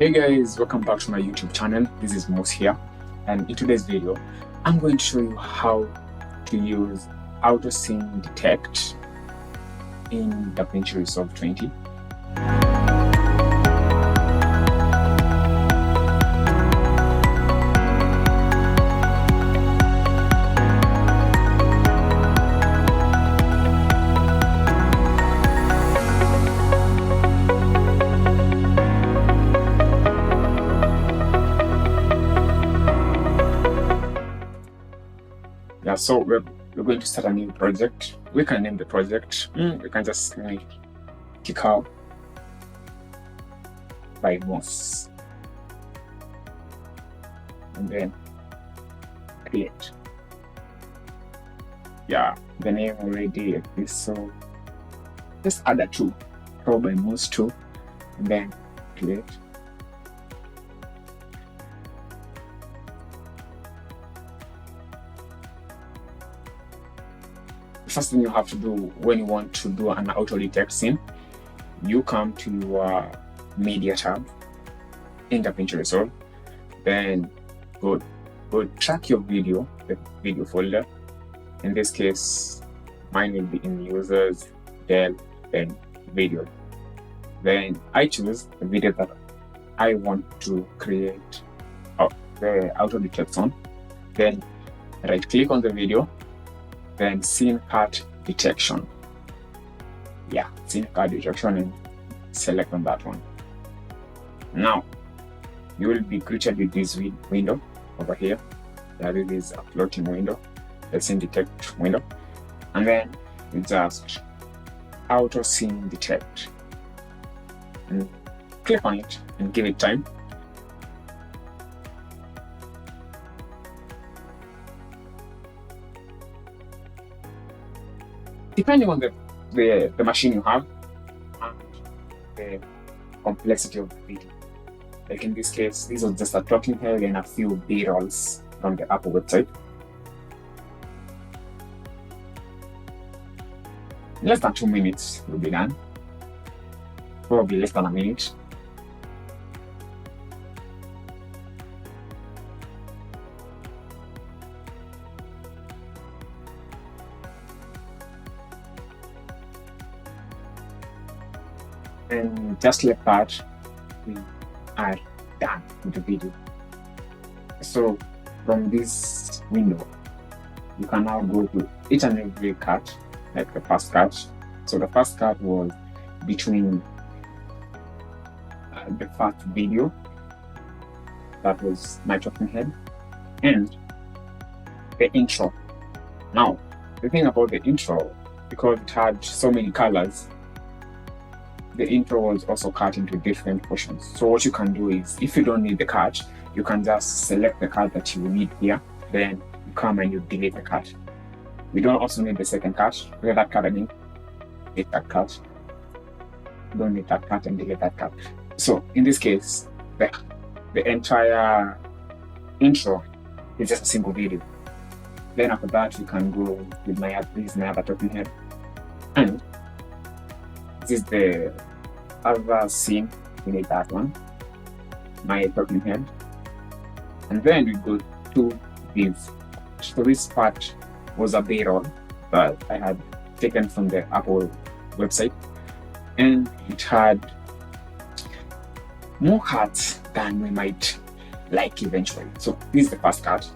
Hey guys, welcome back to my YouTube channel. This is Moose here, and in today's video I'm going to show you how to use auto scene detect in DaVinci Resolve 20. So we're going to start a new project. We can name the project. We can just kick out by Moose and then create. Yeah, the name already exists, so just add a 2, Pro by Moose 2, and then create. The first thing you have to do when you want to do an auto detect scene, you come to your media tab in DaVinci Resolve, then go track your video, the video folder. In this case, mine will be in users, del, then video. Then I choose the video that I want to create the auto detect on. Then right click on the video, then scene cut detection. Yeah, scene cut detection, and select on that one. Now you will be greeted with this window over here. That is a floating window, the scene detect window, and then you just auto scene detect and click on it and give it time. Depending on the machine you have and the complexity of the video. Like in this case, this was just a talking head and a few B-rolls from the Apple website. Less than 2 minutes will be done. Probably less than a minute. And just like that, we are done with the video. So from this window, you can now go to each and every cut, like the first cut. So the first cut was between the first video, that was my talking head, and the intro. Now, the thing about the intro, because it had so many colors, the intro was also cut into different portions. So what you can do is, if you don't need the cut, you can just select the cut that you need here, then you come and you delete the cut. We don't also need the second cut. Delete that cut again, delete that cut. Don't need that cut and delete that cut. So in this case, the entire intro is just a single video. Then after that, you can go with this is my other talking head, and this is the other scene. We need that one, my talking head, and then we go to this. So this part was a B-roll that I had taken from the Apple website, and it had more cuts than we might like eventually. So this is the first cut.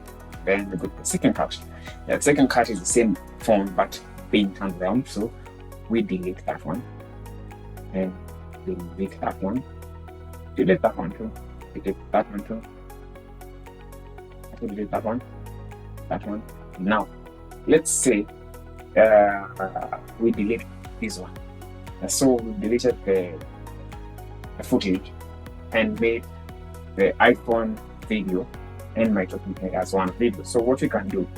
Then we go to the second cut. The second cut is the same font but being turned around, so we delete that one. And delete that one, delete that one too, delete that one too, delete that one, that one. Now, let's say we delete this one. So we deleted the footage and made the iPhone video and my talking head as one video. So what we can do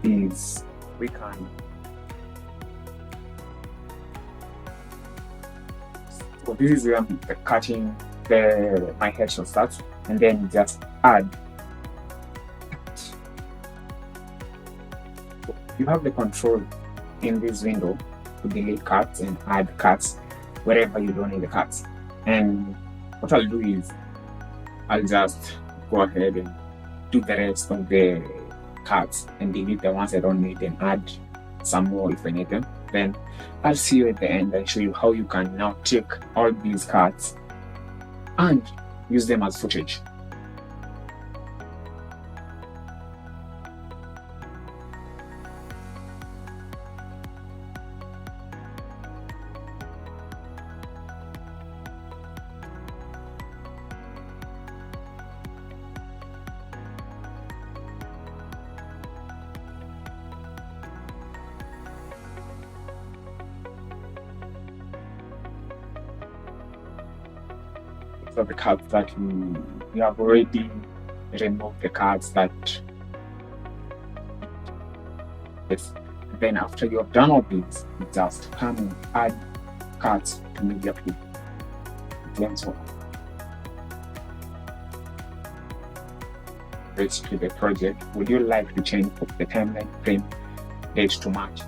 is we can so this is where I'm cutting my headshot starts, and then just add. So you have the control in this window to delete cuts and add cuts wherever you don't need the cuts. And what I'll do is I'll just go ahead and do the rest of the cards and delete the ones I don't need and add some more if I need them. Then I'll see you at the end and show you how you can now take all these cards and use them as footage. Of the cards that you have already removed the cards that yes. Then after you have done all this, you just come and add cards immediately. Then so let's to the project. Would you like to change the timeline frame date to match?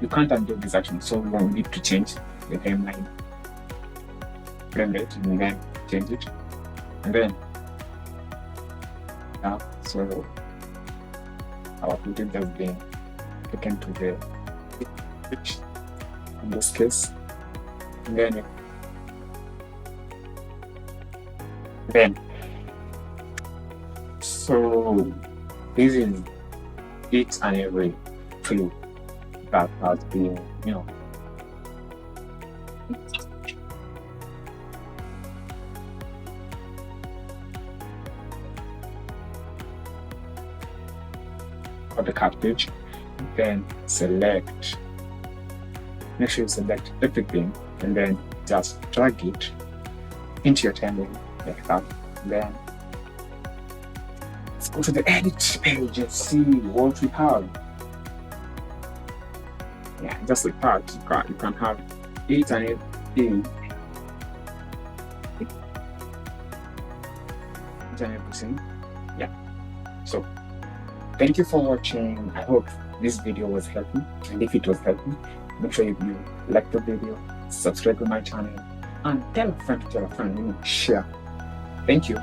You can't undo this action, so we will need to change the timeline frame rate and then change it, and then so our footage has been taken to the pitch in this case, and then so this is each and every clue that has been for the cartridge. Then make sure you select everything and then just drag it into your timeline like that. Then let's go to the edit page and see what we have. Yeah, just like that, you can have each and everything. Yeah. So thank you for watching. I hope this video was helpful, and if it was helpful, make sure you like the video, subscribe to my channel, and tell a friend to tell a friend, share. Thank you.